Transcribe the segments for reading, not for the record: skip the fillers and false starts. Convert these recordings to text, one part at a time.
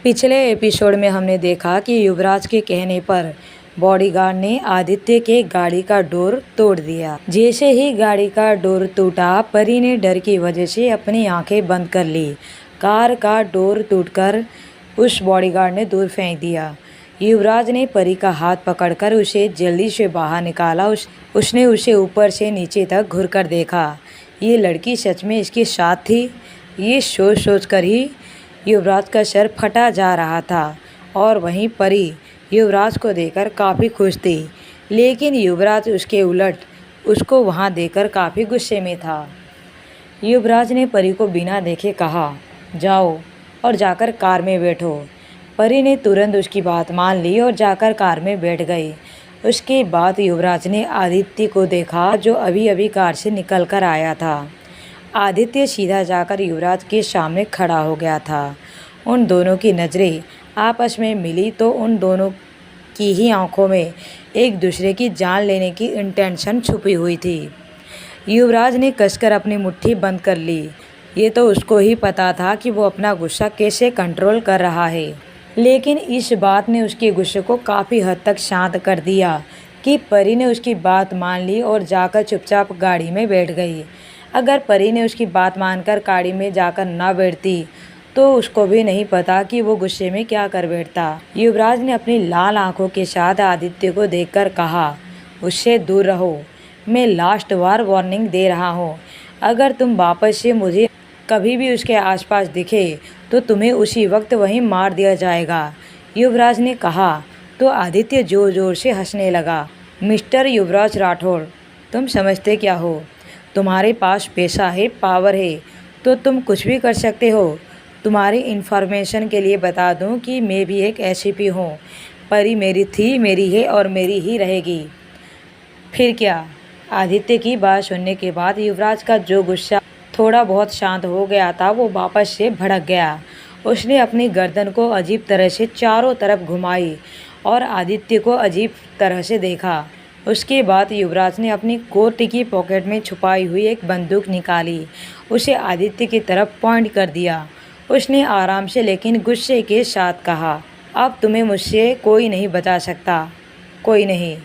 पिछले एपिसोड में हमने देखा कि युवराज के कहने पर बॉडीगार्ड ने आदित्य के गाड़ी का डोर तोड़ दिया। जैसे ही गाड़ी का डोर टूटा, परी ने डर की वजह से अपनी आंखें बंद कर ली। कार का डोर टूटकर उस बॉडीगार्ड ने दूर फेंक दिया। युवराज ने परी का हाथ पकड़कर उसे जल्दी से बाहर निकाला। उसने उसे ऊपर से नीचे तक घूरकर देखा। ये लड़की सच में इसके साथ थी। ये सोच कर ही युवराज का सर फटा जा रहा था और वहीं परी युवराज को देखकर काफ़ी खुश थी, लेकिन युवराज उसके उलट उसको वहां देखकर काफ़ी गुस्से में था। युवराज ने परी को बिना देखे कहा, जाओ और जाकर कार में बैठो। परी ने तुरंत उसकी बात मान ली और जाकर कार में बैठ गई। उसके बाद युवराज ने आदित्य को देखा, जो अभी अभी कार से निकल कर आया था। आदित्य सीधा जाकर युवराज के सामने खड़ा हो गया था। उन दोनों की नज़रें आपस में मिली तो उन दोनों की ही आंखों में एक दूसरे की जान लेने की इंटेंशन छुपी हुई थी। युवराज ने कसकर अपनी मुट्ठी बंद कर ली। ये तो उसको ही पता था कि वो अपना गुस्सा कैसे कंट्रोल कर रहा है, लेकिन इस बात ने उसके गुस्से को काफ़ी हद तक शांत कर दिया कि परी ने उसकी बात मान ली और जाकर चुपचाप गाड़ी में बैठ गई। अगर परी ने उसकी बात मानकर गाड़ी में जाकर ना बैठती तो उसको भी नहीं पता कि वो गुस्से में क्या कर बैठता। युवराज ने अपनी लाल आंखों के साथ आदित्य को देखकर कहा, उससे दूर रहो। मैं लास्ट बार वार्निंग दे रहा हूँ। अगर तुम वापस से मुझे कभी भी उसके आसपास दिखे तो तुम्हें उसी वक्त वहीं मार दिया जाएगा। युवराज ने कहा तो आदित्य जोर जोर से हंसने लगा। मिस्टर युवराज राठौड़, तुम समझते क्या हो? तुम्हारे पास पैसा है, पावर है, तो तुम कुछ भी कर सकते हो। तुम्हारी इन्फॉर्मेशन के लिए बता दूं कि मैं भी एक एसीपी हूँ। परी मेरी थी, मेरी है और मेरी ही रहेगी। फिर क्या? आदित्य की बात सुनने के बाद युवराज का जो गुस्सा थोड़ा बहुत शांत हो गया था, वो वापस से भड़क गया। उसने अपनी गर्दन को अजीब तरह से चारों तरफ घुमाई और आदित्य को अजीब तरह से देखा। उसके बाद युवराज ने अपनी कोट की पॉकेट में छुपाई हुई एक बंदूक निकाली। उसे आदित्य की तरफ पॉइंट कर दिया। उसने आराम से लेकिन गुस्से के साथ कहा, अब तुम्हें मुझसे कोई नहीं बचा सकता, कोई नहीं।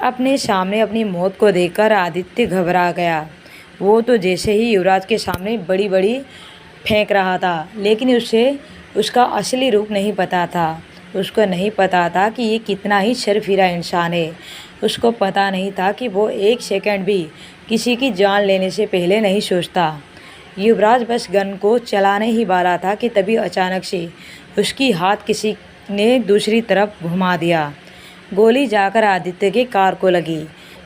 अपने सामने अपनी मौत को देखकर आदित्य घबरा गया। वो तो जैसे ही युवराज के सामने बड़ी बड़ी फेंक रहा था, लेकिन उसे उसका असली रूप नहीं पता था। उसको नहीं पता था कि ये कितना ही शर्फीरा इंसान है। उसको पता नहीं था कि वो एक सेकंड भी किसी की जान लेने से पहले नहीं सोचता। युवराज बस गन को चलाने ही वाला था कि तभी अचानक से उसकी हाथ किसी ने दूसरी तरफ घुमा दिया। गोली जाकर आदित्य की कार को लगी।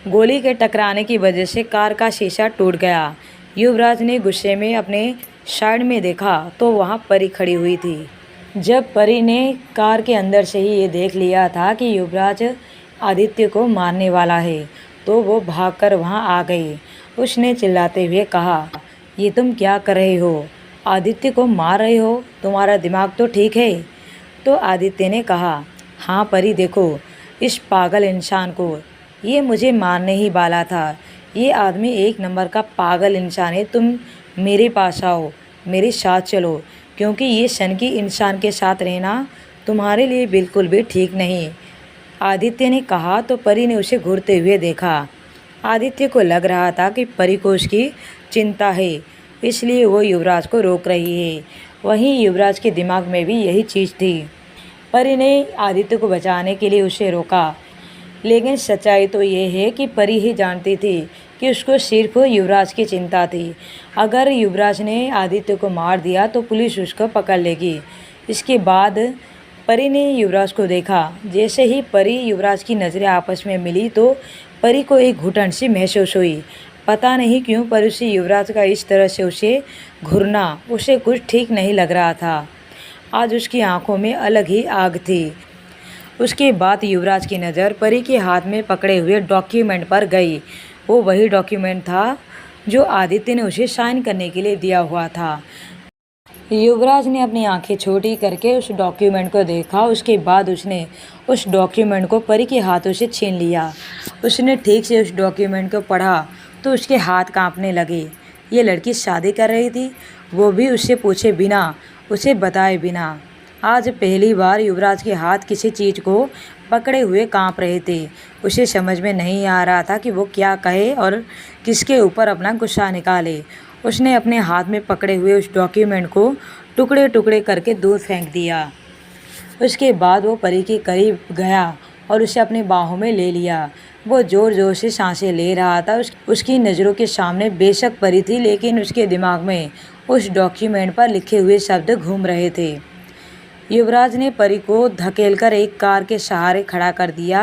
गोली के टकराने की वजह से कार का शीशा टूट गया। युवराज ने गुस्से में अपने साइड में देखा तो वहाँ परी खड़ी हुई थी। जब परी ने कार के अंदर से ही ये देख लिया था कि युवराज आदित्य को मारने वाला है, तो वो भागकर वहाँ आ गई। उसने चिल्लाते हुए कहा, ये तुम क्या कर रहे हो? आदित्य को मार रहे हो? तुम्हारा दिमाग तो ठीक है? तो आदित्य ने कहा, हाँ परी, देखो इस पागल इंसान को, ये मुझे मारने ही वाला था। ये आदमी एक नंबर का पागल इंसान है। तुम मेरे पास आओ, मेरे साथ चलो, क्योंकि ये सनकी इंसान के साथ रहना तुम्हारे लिए बिल्कुल भी ठीक नहीं। आदित्य ने कहा तो परी ने उसे घूरते हुए देखा। आदित्य को लग रहा था कि परी को उसकी चिंता है, इसलिए वो युवराज को रोक रही है। वहीं युवराज के दिमाग में भी यही चीज़ थी। परी ने आदित्य को बचाने के लिए उसे रोका, लेकिन सच्चाई तो ये है कि परी ही जानती थी कि उसको सिर्फ युवराज की चिंता थी। अगर युवराज ने आदित्य को मार दिया तो पुलिस उसको पकड़ लेगी। इसके बाद परी ने युवराज को देखा। जैसे ही परी युवराज की नज़रें आपस में मिली तो परी को एक घुटन सी महसूस हुई। पता नहीं क्यों, पर उसे युवराज का इस तरह से उसे घूरना उसे कुछ ठीक नहीं लग रहा था। आज उसकी आंखों में अलग ही आग थी। उसके बाद युवराज की नज़र परी के हाथ में पकड़े हुए डॉक्यूमेंट पर गई। वो वही डॉक्यूमेंट था जो आदित्य ने उसे साइन करने के लिए दिया हुआ था। युवराज ने अपनी आंखें छोटी करके उस डॉक्यूमेंट को देखा। उसके बाद उसने उस डॉक्यूमेंट को परी के हाथों से छीन लिया। उसने ठीक से उस डॉक्यूमेंट को पढ़ा तो उसके हाथ कांपने लगे। ये लड़की शादी कर रही थी, वो भी उससे पूछे बिना, उसे बताए बिना। आज पहली बार युवराज के हाथ किसी चीज़ को पकड़े हुए कांप रहे थे। उसे समझ में नहीं आ रहा था कि वो क्या कहे और किसके ऊपर अपना गुस्सा निकाले। उसने अपने हाथ में पकड़े हुए उस डॉक्यूमेंट को टुकड़े टुकड़े करके दूर फेंक दिया। उसके बाद वो परी के करीब गया और उसे अपनी बाहों में ले लिया। वो ज़ोर ज़ोर से सांसें ले रहा था। उसकी नज़रों के सामने बेशक परी थी, लेकिन उसके दिमाग में उस डॉक्यूमेंट पर लिखे हुए शब्द घूम रहे थे। युवराज ने परी को धकेलकर एक कार के सहारे खड़ा कर दिया।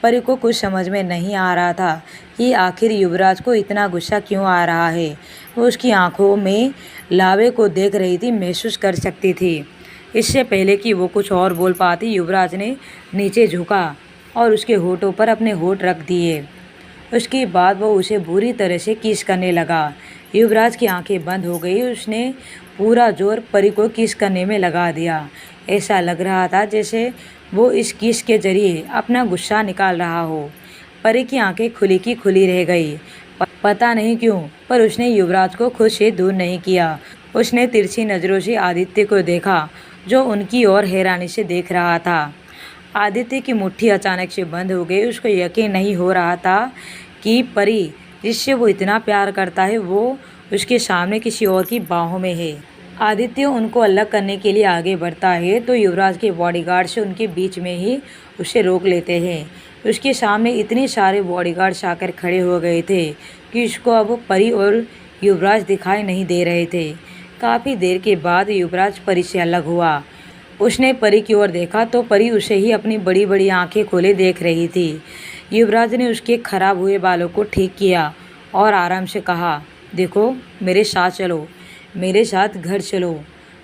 परी को कुछ समझ में नहीं आ रहा था कि आखिर युवराज को इतना गुस्सा क्यों आ रहा है। वो उसकी आंखों में लावे को देख रही थी, महसूस कर सकती थी। इससे पहले कि वो कुछ और बोल पाती, युवराज ने नीचे झुका और उसके होठों पर अपने होठ रख दिए। उसके बाद वो उसे बुरी तरह से किस करने लगा। युवराज की आंखें बंद हो गई। उसने पूरा जोर परी को किस करने में लगा दिया। ऐसा लग रहा था जैसे वो इस किस के जरिए अपना गुस्सा निकाल रहा हो। परी की आंखें खुली की खुली रह गई। पता नहीं क्यों, पर उसने युवराज को खुद से दूर नहीं किया। उसने तिरछी नज़रों से आदित्य को देखा, जो उनकी ओर हैरानी से देख रहा था। आदित्य की मुट्ठी अचानक से बंद हो गई। उसको यकीन नहीं हो रहा था कि परी, जिससे वो इतना प्यार करता है, वो उसके सामने किसी और की बाहों में है। आदित्य उनको अलग करने के लिए आगे बढ़ता है तो युवराज के बॉडीगार्ड से उनके बीच में ही उसे रोक लेते हैं। उसके सामने इतने सारे बॉडीगार्ड्स आकर खड़े हो गए थे कि उसको अब परी और युवराज दिखाई नहीं दे रहे थे। काफ़ी देर के बाद युवराज परी से अलग हुआ। उसने परी की ओर देखा तो परी उसे ही अपनी बड़ी बड़ी आंखें खोले देख रही थी। युवराज ने उसके खराब हुए बालों को ठीक किया और आराम से कहा, देखो, मेरे साथ चलो, मेरे साथ घर चलो।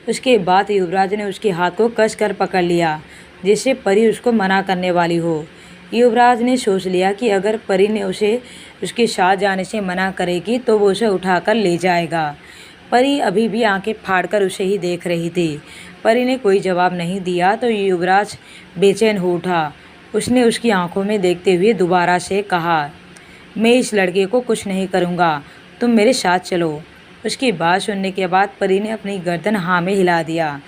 उसके बाद युवराज ने उसके हाथ को कस कर पकड़ लिया, जैसे परी उसको मना करने वाली हो। युवराज ने सोच लिया कि अगर परी ने उसे उसके साथ जाने से मना करेगी तो वो उसे उठाकर ले जाएगा। परी अभी भी आंखें फाड़कर उसे ही देख रही थी। परी ने कोई जवाब नहीं दिया तो युवराज बेचैन हो उठा। उसने उसकी आंखों में देखते हुए दोबारा से कहा, मैं इस लड़के को कुछ नहीं करूँगा, तुम मेरे साथ चलो। उसकी बात सुनने के बाद परी ने अपनी गर्दन हाँ में हिला दिया।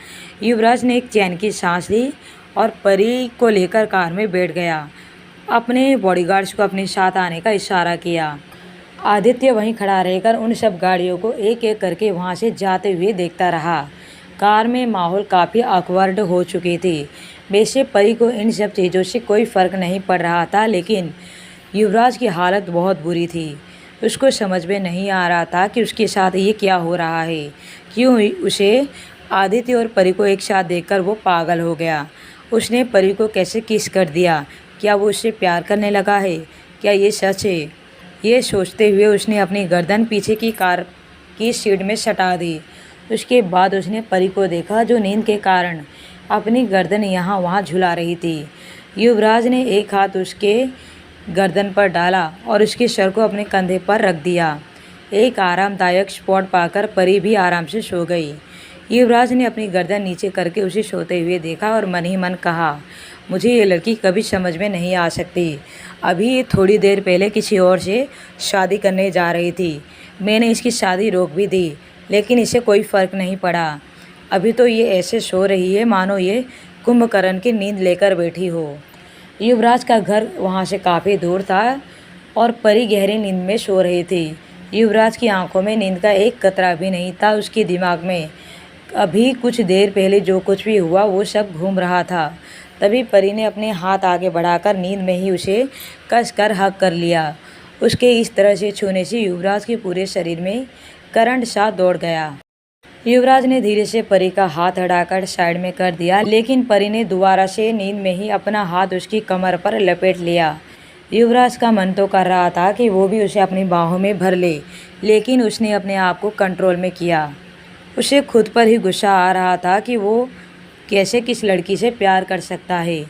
युवराज ने एक चैन की सांस ली और परी को लेकर कार में बैठ गया। अपने बॉडीगार्ड्स को अपने साथ आने का इशारा किया। आदित्य वहीं खड़ा रहकर उन सब गाड़ियों को एक एक करके वहां से जाते हुए देखता रहा। कार में माहौल काफ़ी ऑकवर्ड हो चुकी थी। वैसे परी को इन सब चीज़ों से कोई फ़र्क नहीं पड़ रहा था, लेकिन युवराज की हालत बहुत बुरी थी। उसको समझ में नहीं आ रहा था कि उसके साथ ये क्या हो रहा है। क्यों उसे आदित्य और परी को एक साथ देखकर वो पागल हो गया। उसने परी को कैसे किस कर दिया। क्या वो उससे प्यार करने लगा है? क्या ये सच है? ये सोचते हुए उसने अपनी गर्दन पीछे की कार की सीट में सटा दी। उसके बाद उसने परी को देखा, जो नींद के कारण अपनी गर्दन यहाँ वहाँ झुला रही थी। युवराज ने एक हाथ उसके गर्दन पर डाला और उसके सर को अपने कंधे पर रख दिया। एक आरामदायक स्पॉट पाकर परी भी आराम से सो गई। युवराज ने अपनी गर्दन नीचे करके उसे सोते हुए देखा और मन ही मन कहा, मुझे ये लड़की कभी समझ में नहीं आ सकती। अभी ये थोड़ी देर पहले किसी और से शादी करने जा रही थी। मैंने इसकी शादी रोक भी दी, लेकिन इसे कोई फ़र्क नहीं पड़ा। अभी तो ये ऐसे सो रही है मानो ये कुंभकर्ण की नींद लेकर बैठी हो। युवराज का घर वहाँ से काफ़ी दूर था और परी गहरी नींद में सो रही थी। युवराज की आंखों में नींद का एक कतरा भी नहीं था। उसके दिमाग में अभी कुछ देर पहले जो कुछ भी हुआ वो सब घूम रहा था। तभी परी ने अपने हाथ आगे बढ़ाकर नींद में ही उसे कसकर हग कर लिया। उसके इस तरह से छूने से युवराज के पूरे शरीर में करंट सा दौड़ गया। युवराज ने धीरे से परी का हाथ हटाकर साइड में कर दिया, लेकिन परी ने दोबारा से नींद में ही अपना हाथ उसकी कमर पर लपेट लिया। युवराज का मन तो कर रहा था कि वो भी उसे अपनी बाहों में भर ले, लेकिन उसने अपने आप को कंट्रोल में किया। उसे खुद पर ही गुस्सा आ रहा था कि वो कैसे किस लड़की से प्यार कर सकता है।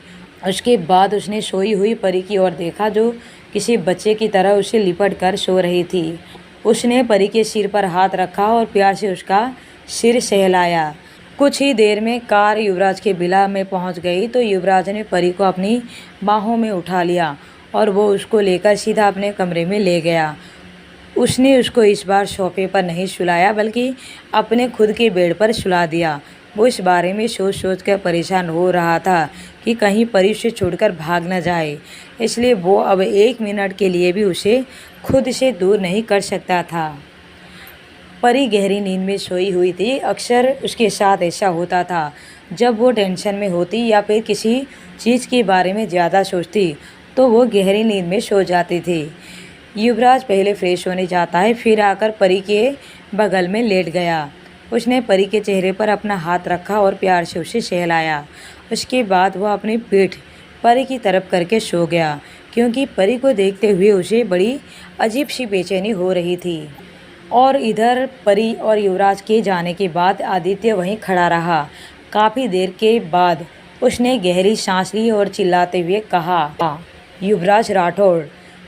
उसके बाद उसने सोई हुई परी की ओर देखा, जो किसी बच्चे की तरह उसे लिपट कर सो रही थी। उसने परी के सिर पर हाथ रखा और प्यार से उसका सिर सहलाया। कुछ ही देर में कार युवराज के विला में पहुंच गई तो युवराज ने परी को अपनी बाहों में उठा लिया और वो उसको लेकर सीधा अपने कमरे में ले गया। उसने उसको इस बार सोफे पर नहीं सुलाया, बल्कि अपने खुद के बेड पर सुला दिया। वो इस बारे में सोच सोच कर परेशान हो रहा था कि कहीं परी उसे छोड़कर भाग न जाए, इसलिए वो अब 1 मिनट के लिए भी उसे खुद से दूर नहीं कर सकता था। परी गहरी नींद में सोई हुई थी। अक्सर उसके साथ ऐसा होता था, जब वो टेंशन में होती या फिर किसी चीज़ के बारे में ज़्यादा सोचती तो वो गहरी नींद में सो जाती थी। युवराज पहले फ्रेश होने जाता है, फिर आकर परी के बगल में लेट गया। उसने परी के चेहरे पर अपना हाथ रखा और प्यार से उसे सहलाया। उसके बाद वह अपनी पीठ परी की तरफ करके सो गया, क्योंकि परी को देखते हुए उसे बड़ी अजीब सी बेचैनी हो रही थी। और इधर परी और युवराज के जाने के बाद आदित्य वहीं खड़ा रहा। काफ़ी देर के बाद उसने गहरी सांस ली और चिल्लाते हुए कहा, युवराज राठौड़,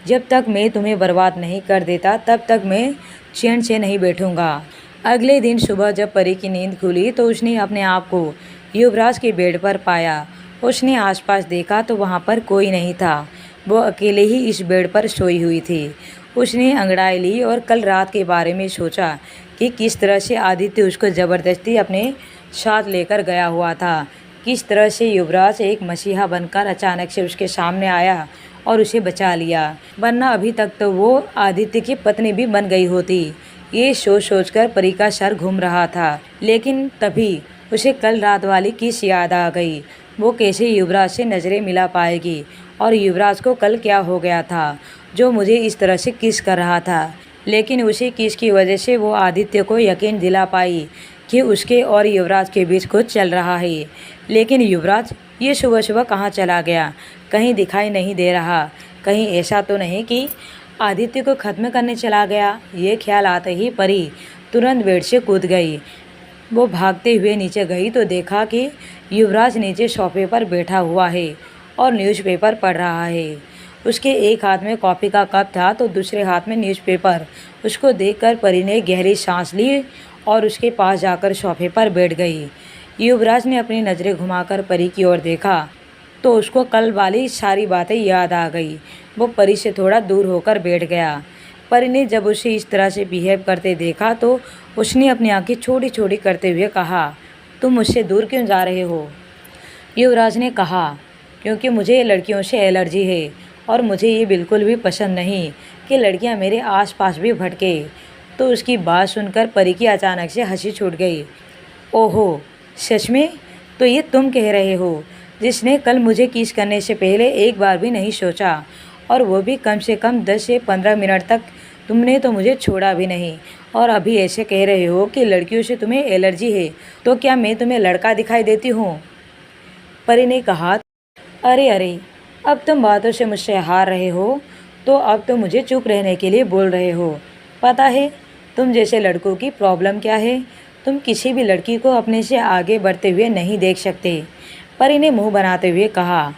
जब तक मैं तुम्हें बर्बाद नहीं कर देता तब तक मैं चैन से नहीं बैठूंगा। अगले दिन सुबह जब परी की नींद खुली तो उसने अपने आप को युवराज के बेड पर पाया। उसने आसपास देखा तो वहाँ पर कोई नहीं था। वो अकेले ही इस बेड पर सोई हुई थी। उसने अंगड़ाई ली और कल रात के बारे में सोचा कि किस तरह से आदित्य उसको ज़बरदस्ती अपने साथ लेकर गया हुआ था, किस तरह से युवराज एक मसीहा बनकर अचानक से उसके सामने आया और उसे बचा लिया, वरना अभी तक तो वो आदित्य की पत्नी भी बन गई होती। ये सोच सोचकर परी का सर घूम रहा था, लेकिन तभी उसे कल रात वाली किस याद आ गई। वो कैसे युवराज से नज़रें मिला पाएगी, और युवराज को कल क्या हो गया था जो मुझे इस तरह से किस कर रहा था। लेकिन उसी किस की वजह से वो आदित्य को यकीन दिला पाई कि उसके और युवराज के बीच कुछ चल रहा है। लेकिन युवराज ये सुबह सुबह कहाँ चला गया, कहीं दिखाई नहीं दे रहा। कहीं ऐसा तो नहीं कि आदित्य को ख़त्म करने चला गया। ये ख्याल आते ही परी तुरंत बेड से कूद गई। वो भागते हुए नीचे गई तो देखा कि युवराज नीचे सोफे पर बैठा हुआ है और न्यूज़पेपर पढ़ रहा है। उसके एक हाथ में कॉफ़ी का कप था तो दूसरे हाथ में न्यूज़पेपर। उसको देखकर परी ने गहरी सांस ली और उसके पास जाकर सोफे पर बैठ गई। युवराज ने अपनी नज़रें घुमाकर परी की ओर देखा तो उसको कल वाली सारी बातें याद आ गई। वो परी से थोड़ा दूर होकर बैठ गया। परी ने जब उसे इस तरह से बिहेव करते देखा तो उसने अपनी आंखें छोटी छोटी करते हुए कहा, तुम मुझसे दूर क्यों जा रहे हो? युवराज ने कहा, क्योंकि मुझे लड़कियों से एलर्जी है और मुझे ये बिल्कुल भी पसंद नहीं कि लड़कियां मेरे आसपास भी भटके। तो उसकी बात सुनकर परी की अचानक से हंसी छूट गई। ओहो, सच में? तो ये तुम कह रहे हो जिसने कल मुझे किस करने से पहले एक बार भी नहीं सोचा, और वो भी कम से कम 10 से 15 मिनट तक तुमने तो मुझे छोड़ा भी नहीं, और अभी ऐसे कह रहे हो कि लड़कियों से तुम्हें एलर्जी है। तो क्या मैं तुम्हें लड़का दिखाई देती हूँ? परी ने कहा, अरे अरे, अब तुम बातों से मुझसे हार रहे हो तो अब तो मुझे चुप रहने के लिए बोल रहे हो। पता है तुम जैसे लड़कों की प्रॉब्लम क्या है? तुम किसी भी लड़की को अपने से आगे बढ़ते हुए नहीं देख सकते। परी ने मुंह बनाते हुए कहा।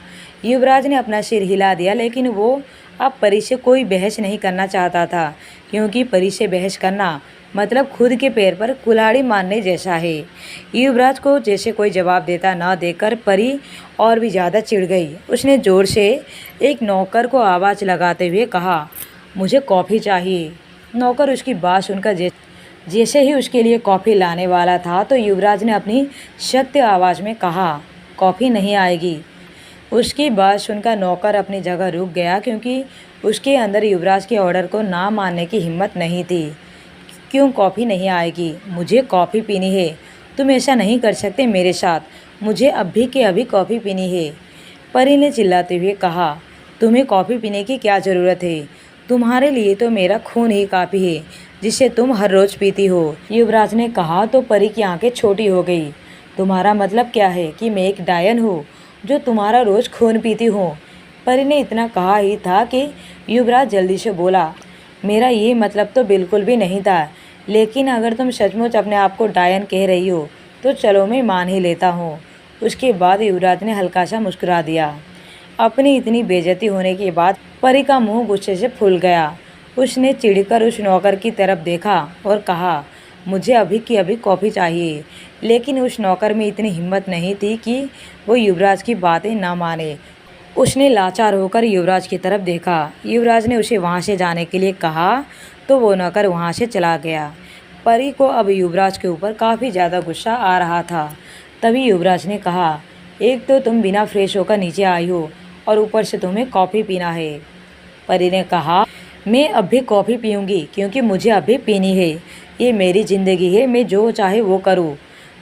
युवराज ने अपना सिर हिला दिया, लेकिन वो अब परी से कोई बहस नहीं करना चाहता था, क्योंकि परी से बहस करना मतलब खुद के पैर पर कुल्हाड़ी मारने जैसा है। युवराज को जैसे कोई जवाब देता न देखकर परी और भी ज़्यादा चिढ़ गई। उसने ज़ोर से एक नौकर को आवाज़ लगाते हुए कहा, मुझे कॉफ़ी चाहिए। नौकर उसकी बात सुनकर जैसे ही उसके लिए कॉफ़ी लाने वाला था तो युवराज ने अपनी सख्त आवाज़ में कहा, कॉफ़ी नहीं आएगी। उसकी बात सुनकर नौकर अपनी जगह रुक गया, क्योंकि उसके अंदर युवराज के ऑर्डर को ना मानने की हिम्मत नहीं थी। क्यों कॉफ़ी नहीं आएगी? मुझे कॉफ़ी पीनी है। तुम ऐसा नहीं कर सकते मेरे साथ। मुझे अभी के अभी कॉफ़ी पीनी है। परी ने चिल्लाते हुए कहा, तुम्हें कॉफ़ी पीने की क्या ज़रूरत है? तुम्हारे लिए तो मेरा खून ही काफ़ी है, जिसे तुम हर रोज़ पीती हो। युवराज ने कहा तो परी की आंखें छोटी हो गई। तुम्हारा मतलब क्या है कि मैं एक डायन हूँ जो तुम्हारा रोज़ खून पीती हूँ? परी ने इतना कहा ही था कि युवराज जल्दी से बोला, मेरा ये मतलब तो बिल्कुल भी नहीं था, लेकिन अगर तुम सचमुच अपने आप को डायन कह रही हो तो चलो मैं मान ही लेता हूँ। उसके बाद युवराज ने हल्का सा मुस्कुरा दिया। अपनी इतनी बेइज्जती होने के बाद परी का मुंह गुस्से से फूल गया। उसने चिढ़कर उस नौकर की तरफ देखा और कहा, मुझे अभी की अभी कॉफ़ी चाहिए। लेकिन उस नौकर में इतनी हिम्मत नहीं थी कि वो युवराज की बातें ना माने। उसने लाचार होकर युवराज की तरफ देखा। युवराज ने उसे वहाँ से जाने के लिए कहा तो वो नौकर वहाँ से चला गया। परी को अब युवराज के ऊपर काफ़ी ज़्यादा गुस्सा आ रहा था। तभी युवराज ने कहा, एक तो तुम बिना फ्रेश होकर नीचे आई हो और ऊपर से तुम्हें कॉफ़ी पीना है। परी ने कहा, मैं अब भी कॉफ़ी पीऊँगी क्योंकि मुझे अभी पीनी है। ये मेरी ज़िंदगी है, मैं जो चाहे वो करूँ।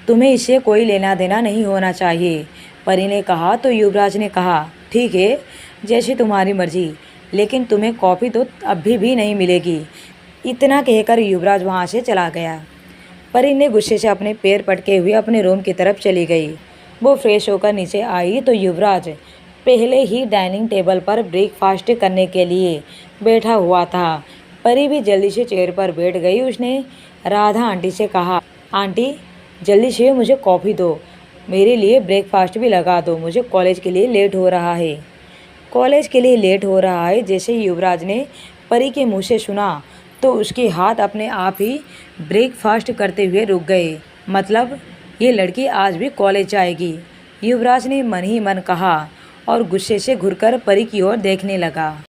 तुम्हें इससे कोई लेना देना नहीं होना चाहिए। परी ने कहा तो युवराज ने कहा, ठीक है, जैसी तुम्हारी मर्ज़ी, लेकिन तुम्हें कॉफ़ी तो अभी भी नहीं मिलेगी। इतना कहकर युवराज वहाँ से चला गया। परी ने गुस्से से अपने पैर पटके हुए अपने रूम की तरफ चली गई। वो फ्रेश होकर नीचे आई तो युवराज पहले ही डाइनिंग टेबल पर ब्रेकफास्ट करने के लिए बैठा हुआ था। परी भी जल्दी से चेयर पर बैठ गई। उसने राधा आंटी से कहा, आंटी जल्दी से मुझे कॉफ़ी दो, मेरे लिए ब्रेकफास्ट भी लगा दो, मुझे कॉलेज के लिए लेट हो रहा है। कॉलेज के लिए लेट हो रहा है जैसे युवराज ने परी के मुँह से सुना तो उसके हाथ अपने आप ही ब्रेकफास्ट करते हुए रुक गए। मतलब ये लड़की आज भी कॉलेज जाएगी, युवराज ने मन ही मन कहा और गुस्से से घुरकर परी की ओर देखने लगा।